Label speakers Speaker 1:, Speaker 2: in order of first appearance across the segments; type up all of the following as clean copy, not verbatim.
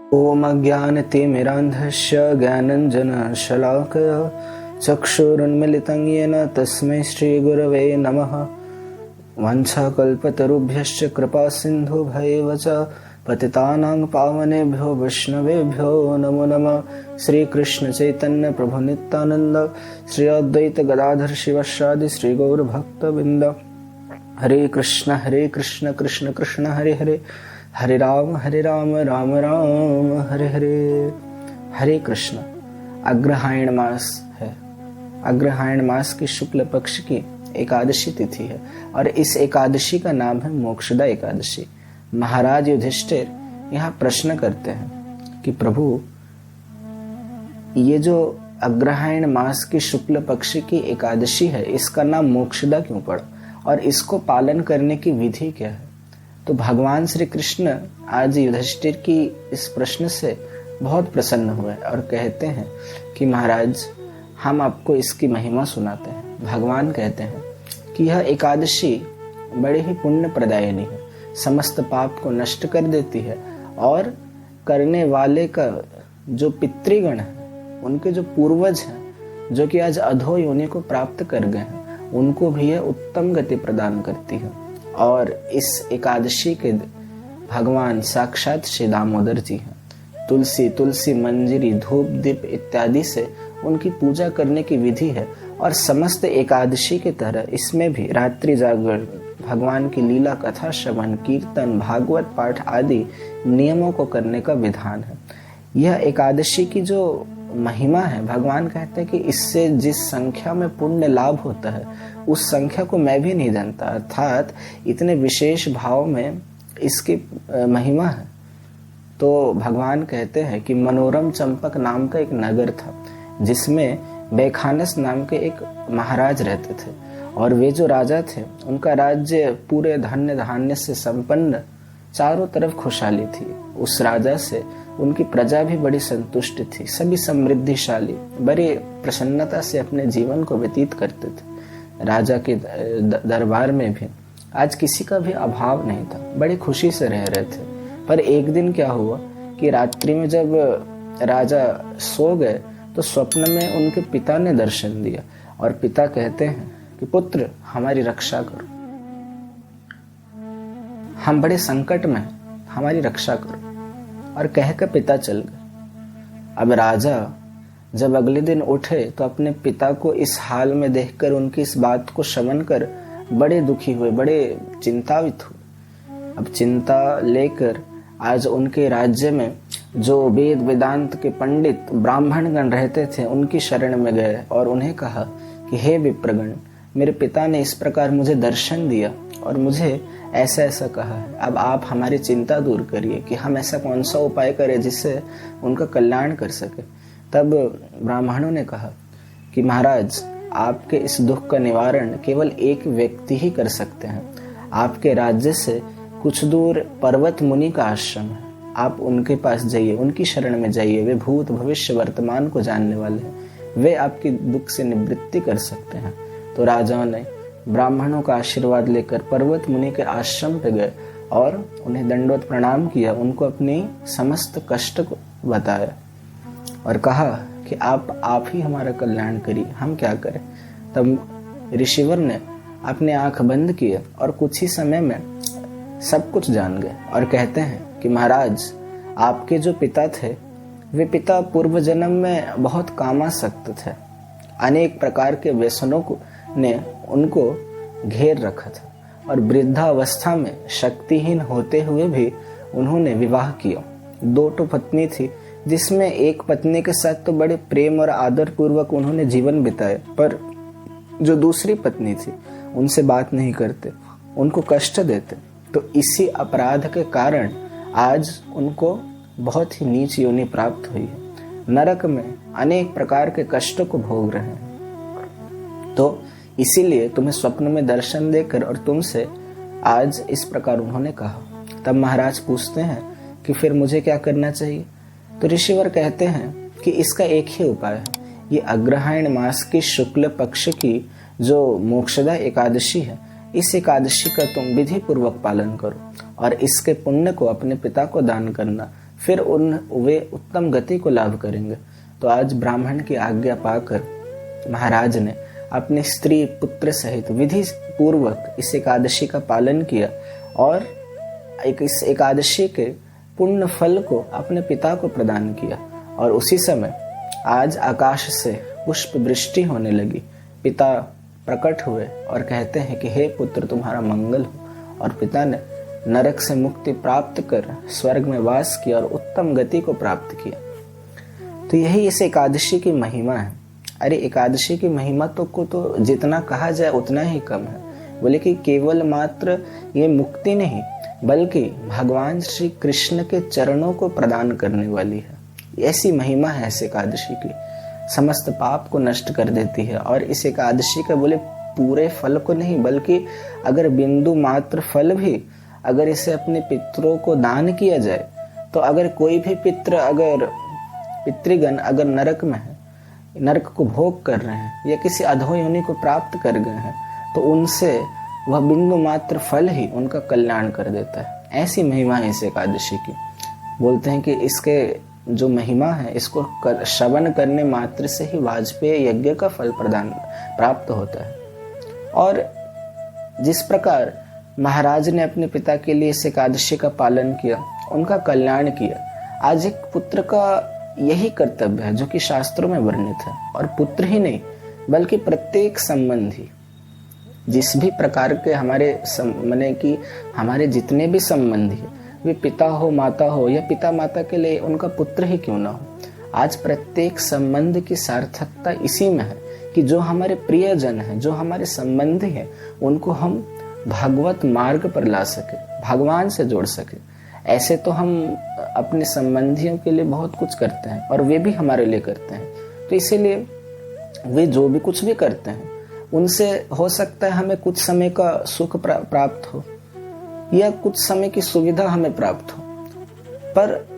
Speaker 1: ॐ अज्ञानतिमिरान्धस्य ज्ञानाञ्जनशलाकया चक्षुरुन्मिलितं येन तस्मै श्रीगुरवे नमः। वाञ्छाकल्पतरुभ्यश्च कृपासिन्धुभ्यैव च पतितानां पावनेभ्यो वैष्णवेभ्यो नमो नमः। श्रीकृष्ण चैतन्य प्रभु नित्यानंद श्री अद्वैत गदाधर शिवासादि श्री गौर भक्तवृंद। हरे कृष्ण कृष्ण कृष्ण हरे हरे, हरे राम राम राम हरे हरे। हरे कृष्ण। अग्रहायण मास है। अग्रहायण मास की शुक्ल पक्ष की एकादशी तिथि है और इस एकादशी का नाम है मोक्षदा एकादशी। महाराज युधिष्ठिर यहाँ प्रश्न करते हैं कि प्रभु, ये जो अग्रहायण मास की शुक्ल पक्ष की एकादशी है, इसका नाम मोक्षदा क्यों पड़ा और इसको पालन करने की विधि क्या है? तो भगवान श्री कृष्ण आज युधिष्ठिर की इस प्रश्न से बहुत प्रसन्न हुए और कहते हैं कि महाराज, हम आपको इसकी महिमा सुनाते हैं। भगवान कहते हैं कि यह एकादशी बड़ी ही पुण्य प्रदायिनी है, समस्त पाप को नष्ट कर देती है और करने वाले का जो पितृगण है, उनके जो पूर्वज हैं, जो कि आज अधो योनि को प्राप्त कर गए हैं, उनको भी यह उत्तम गति प्रदान करती है। और इस एकादशी के भगवान साक्षात श्री दामोदर जी हैं। तुलसी मंजरी धूप दीप इत्यादि से उनकी पूजा करने की विधि है और समस्त एकादशी की तरह इसमें भी रात्रि जागरण, भगवान की लीला कथा श्रवण, कीर्तन, भागवत पाठ आदि नियमों को करने का विधान है। यह एकादशी की जो महिमा है, भगवान कहते हैं कि इससे जिस संख्या में पुण्य लाभ होता है उस संख्या को मैं भी नहीं जानता, अर्थात इतने विशेष भाव में इसकी महिमा है। तो भगवान कहते हैं कि मनोरम चंपक नाम का एक नगर था जिसमें बैखानस नाम के एक महाराज रहते थे और वे जो राजा थे उनका राज्य पूरे धन्य धान्य से संपन्न, चारों तरफ खुशहाली थी। उस राजा से उनकी प्रजा भी बड़ी संतुष्ट थी, सभी समृद्धिशाली बड़े प्रसन्नता से अपने जीवन को व्यतीत करते थे। राजा के दरबार में भी आज किसी का भी अभाव नहीं था, बड़ी खुशी से रह रहे थे। पर एक दिन क्या हुआ कि रात्रि में जब राजा सो गए तो स्वप्न में उनके पिता ने दर्शन दिया और पिता कहते हैं कि पुत्र, हमारी रक्षा करो, हम बड़े संकट में हैं, हमारी रक्षा करो। और कहकर पिता चल गए। अब राजा जब अगले दिन उठे तो अपने पिता को इस हाल में देखकर, उनकी इस बात को श्रवण कर बड़े दुखी हुए, बड़े चिंतावित हुए। अब चिंता लेकर आज उनके राज्य में जो वेद वेदांत के पंडित ब्राह्मणगण रहते थे उनकी शरण में गए और उन्हें कहा कि हे विप्रगण, मेरे पिता ने इस प्रकार मुझे दर्शन दिया और मुझे ऐसा ऐसा कहा है। अब आप हमारी चिंता दूर करिए कि हम ऐसा कौन सा उपाय करें जिससे उनका कल्याण कर सके। तब ब्राह्मणों ने कहा कि महाराज, आपके इस दुख का निवारण केवल एक व्यक्ति ही कर सकते हैं। आपके राज्य से कुछ दूर पर्वत मुनि का आश्रम है, आप उनके पास जाइए, उनकी शरण में जाइए। वे भूत भविष्य वर्तमान को जानने वाले हैं, वे आपकी दुख से निवृत्ति कर सकते हैं। तो राजाओं ने ब्राह्मणों का आशीर्वाद लेकर पर्वत मुनि के आश्रम पे गए और उन्हें दंडवत प्रणाम किया, उनको अपनी समस्त कष्ट को बताया और कहा कि आप ही हमारा कल्याण करिए, हम क्या करें। तब ऋषिवर ने अपने आंख बंद किए और कुछ ही समय में सब कुछ जान गए और कहते हैं कि महाराज, आपके जो पिता थे वे पिता पूर्व जन्म में बहुत कामासक्त थे। अनेक प्रकार के व्यसनों को ने उनको घेर रखा था और वृद्धावस्था में शक्तिहीन होते हुए भी उन्होंने विवाह किया। 2 पत्नी थी, जिसमें एक पत्नी के साथ तो बड़े प्रेम और आदर पूर्वक उन्होंने जीवन बिताया, पर जो दूसरी पत्नी थी उनसे बात नहीं करते, उनको कष्ट देते। तो इसी अपराध के कारण आज उनको बहुत ही नीच योनि प्राप्त हुई है, नरक में अनेक प्रकार के कष्टों को भोग रहे हैं। तो इसीलिए तुम्हें स्वप्न में दर्शन देकर और तुमसे आज इस प्रकार उन्होंने कहा। तब महाराज पूछते हैं कि फिर मुझे क्या करना चाहिए? तो ऋषिवर कहते हैं कि इसका एक ही उपाय है, ये अग्रहायण मास की शुक्ल पक्ष की जो मोक्षदा एकादशी है, इस एकादशी का तुम विधि पूर्वक पालन करो और इसके पुण्य को अपने पिता को दान करना, फिर वे उत्तम गति को लाभ करेंगे। तो आज ब्राह्मण की आज्ञा पाकर महाराज ने अपनी स्त्री पुत्र सहित विधि पूर्वक इस एकादशी का पालन किया और इस एकादशी के पुण्य फल को अपने पिता को प्रदान किया। और उसी समय आज आकाश से पुष्प वृष्टि होने लगी। पिता प्रकट हुए और कहते हैं कि हे पुत्र, तुम्हारा मंगल हो। और पिता ने नरक से मुक्ति प्राप्त कर स्वर्ग में वास किया और उत्तम गति को प्राप्त किया। तो यही इस एकादशी की महिमा है। अरे एकादशी की महिमा तो जितना कहा जाए उतना ही कम है। बोले कि केवल मात्र ये मुक्ति नहीं, बल्कि भगवान श्री कृष्ण के चरणों को प्रदान करने वाली है। ऐसी महिमा है इस एकादशी की, समस्त पाप को नष्ट कर देती है। और इस एकादशी का बोले पूरे फल को नहीं, बल्कि अगर बिंदु मात्र फल भी अगर इसे अपने पितरों को दान किया जाए, तो अगर कोई भी पितृगण अगर नरक में है, नरक को भोग कर रहे हैं या किसी अधोयोनि को प्राप्त कर गए हैं, तो उनसे वह बिंदु मात्र फल ही उनका कल्याण कर देता है। ऐसी महिमा है इस एकादशी की। बोलते हैं कि इसके जो महिमा है, इसको श्रवण करने मात्र से ही वाजपेय यज्ञ का फल प्राप्त होता है। और जिस प्रकार महाराज ने अपने पिता के लिए इस एकादशी का पालन किया, उनका कल्याण किया, आज एक पुत्र का यही कर्तव्य है जो कि शास्त्रों में वर्णित है। और पुत्र ही नहीं, बल्कि प्रत्येक संबंधी, जिस भी प्रकार के हमारे जितने भी संबंधी, वे पिता हो, माता हो, या पिता माता के लिए उनका पुत्र ही क्यों ना हो, आज प्रत्येक संबंध की सार्थकता इसी में है कि जो हमारे प्रियजन हैं, जो हमारे संबंधी हैं, उनको हम भगवत मार्ग पर ला सके, भगवान से जोड़ सके। ऐसे तो हम अपने संबंधियों के लिए बहुत कुछ करते हैं और वे भी हमारे लिए करते हैं। तो इसीलिए वे जो भी कुछ भी करते हैं, उनसे हो सकता है हमें कुछ समय का सुख प्राप्त हो या कुछ समय की सुविधा हमें प्राप्त हो, पर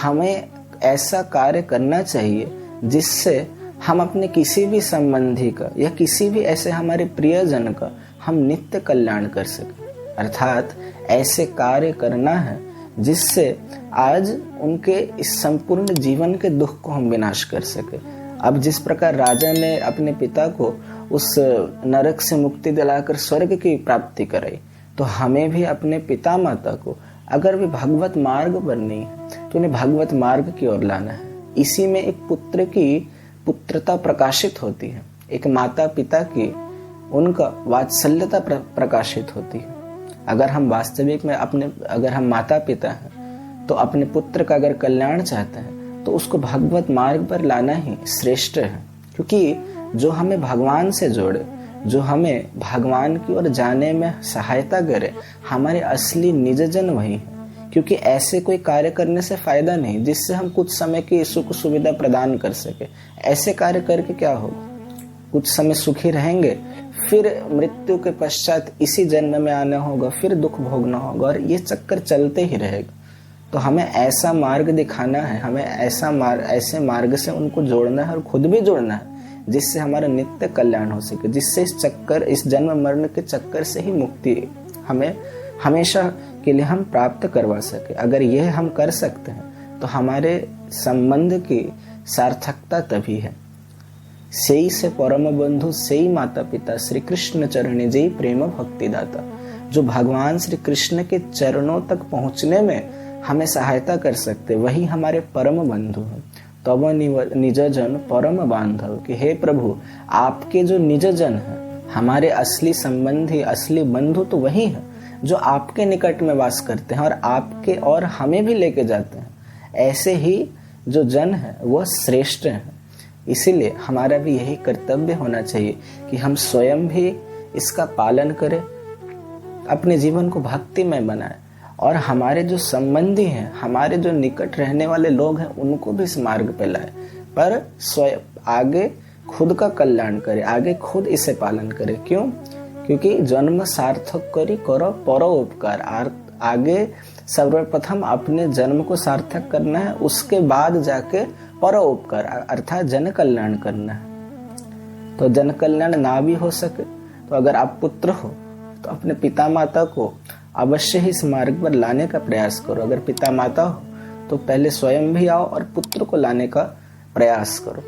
Speaker 1: हमें ऐसा कार्य करना चाहिए जिससे हम अपने किसी भी संबंधी का या किसी भी ऐसे हमारे प्रियजन का हम नित्य कल्याण कर सके। अर्थात ऐसे कार्य करना है जिससे आज उनके इस संपूर्ण जीवन के दुख को हम विनाश कर सके। अब जिस प्रकार राजा ने अपने पिता को उस नरक से मुक्ति दिलाकर स्वर्ग की प्राप्ति कराई, तो हमें भी अपने पिता माता को अगर वे भगवत मार्ग पर नहीं है, तो उन्हें भगवत मार्ग की ओर लाना है। इसी में एक पुत्र की पुत्रता प्रकाशित होती है, एक माता पिता की उनका वात्सल्यता प्रकाशित होती है। अगर हम वास्तविक में अगर हम माता पिता हैं, तो अपने पुत्र का अगर कल्याण चाहते हैं, तो उसको भगवत मार्ग पर लाना ही श्रेष्ठ है। क्योंकि जो हमें भगवान से जोड़े, जो हमें भगवान की ओर जाने में सहायता करे, हमारे असली निजजन वही है। क्योंकि ऐसे कोई कार्य करने से फायदा नहीं जिससे हम कुछ समय की सुख सुविधा प्रदान कर सके। ऐसे कार्य करके क्या होगा? कुछ समय सुखी रहेंगे, फिर मृत्यु के पश्चात इसी जन्म में आना होगा, फिर दुख भोगना होगा, और ये चक्कर चलते ही रहेगा। तो हमें ऐसा मार्ग दिखाना है, हमें ऐसे मार्ग से उनको जोड़ना है और खुद भी जोड़ना है जिससे हमारा नित्य कल्याण हो सके, जिससे इस जन्म मरण के चक्कर से ही मुक्ति हमें हमेशा के लिए हम प्राप्त करवा सके। अगर यह हम कर सकते हैं तो हमारे संबंध की सार्थकता तभी है। सेई से परम बंधु सेई माता पिता श्री कृष्ण चरणे जय प्रेम भक्ति दाता। जो भगवान श्री कृष्ण के चरणों तक पहुंचने में हमें सहायता कर सकते, वही हमारे परम बंधु हैं। तब निजजन परम बांधव, कि हे प्रभु, आपके जो निजजन हैं, हमारे असली संबंधी, असली बंधु तो वही है जो आपके निकट में वास करते हैं और आपके और हमें भी लेके जाते हैं। ऐसे ही जो जन है वह श्रेष्ठ हैं। इसीलिए हमारा भी यही कर्तव्य होना चाहिए कि हम स्वयं भी इसका पालन करें, अपने जीवन को भक्तिमय बनाएं, और हमारे जो संबंधी हैं, हमारे जो निकट रहने वाले लोग हैं, उनको भी इस मार्ग पे लाएं। पर स्वयं आगे खुद का कल्याण करें, आगे खुद इसे पालन करें। क्यों? क्योंकि जन्म सार्थक करो परो उपकार। आगे सर्वप्रथम अपने जन्म को सार्थक करना है, उसके बाद जाके परो उपकार अर्थात जन कल्याण करना है। तो जन कल्याण ना भी हो सके, तो अगर आप पुत्र हो तो अपने पिता माता को अवश्य ही इस मार्ग पर लाने का प्रयास करो। अगर पिता माता हो तो पहले स्वयं भी आओ और पुत्र को लाने का प्रयास करो,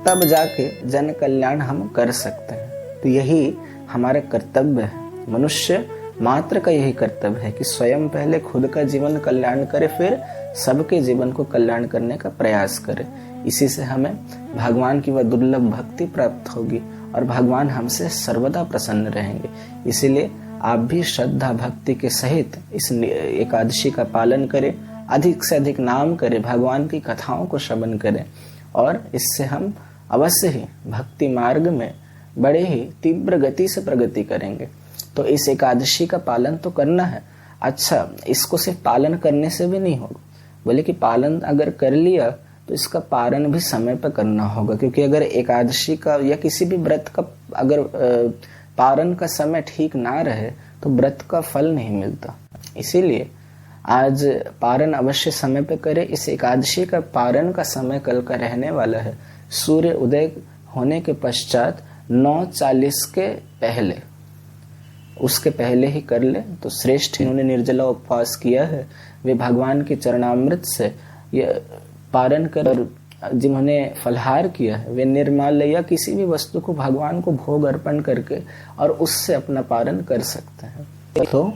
Speaker 1: तब जाके जन कल्याण हम कर सकते हैं। तो यही हमारा कर्तव्य है, मनुष्य मात्र का यही कर्तव्य है कि स्वयं पहले खुद का जीवन कल्याण करे, फिर सबके जीवन को कल्याण करने का प्रयास करे। इसी से हमें भगवान की वह दुर्लभ भक्ति प्राप्त होगी और भगवान हमसे सर्वदा प्रसन्न रहेंगे। इसीलिए आप भी श्रद्धा भक्ति के सहित इस एकादशी का पालन करें, अधिक से अधिक नाम करें, भगवान की कथाओं को श्रवण करें और इससे हम अवश्य ही भक्ति मार्ग में बड़े ही तीव्र गति से प्रगति करेंगे। तो इस एकादशी का पालन तो करना है। अच्छा, इसको सिर्फ पालन करने से भी नहीं होगा, बोले कि पालन अगर कर लिया तो इसका पारण भी समय पर करना होगा, क्योंकि अगर एकादशी का या किसी भी व्रत का अगर पारण का समय ठीक ना रहे तो व्रत का फल नहीं मिलता। इसीलिए आज पारण अवश्य समय पे करें। इस एकादशी का पारण का समय कल का रहने वाला है सूर्य उदय होने के पश्चात 9:40 के पहले, उसके पहले ही कर ले तो श्रेष्ठ। इन्होंने निर्जला उपवास किया है, वे भगवान के चरणामृत से ये पारण कर, जिन्होंने फलहार किया है वे निर्माल्य या किसी भी वस्तु को भगवान को भोग अर्पण करके और उससे अपना पारण कर सकते हैं। तो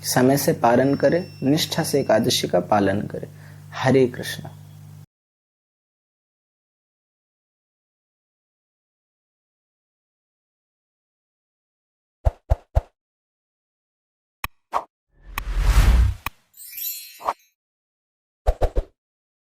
Speaker 1: समय से पारण करें, निष्ठा से एकादशी का पालन करें। हरे कृष्ण।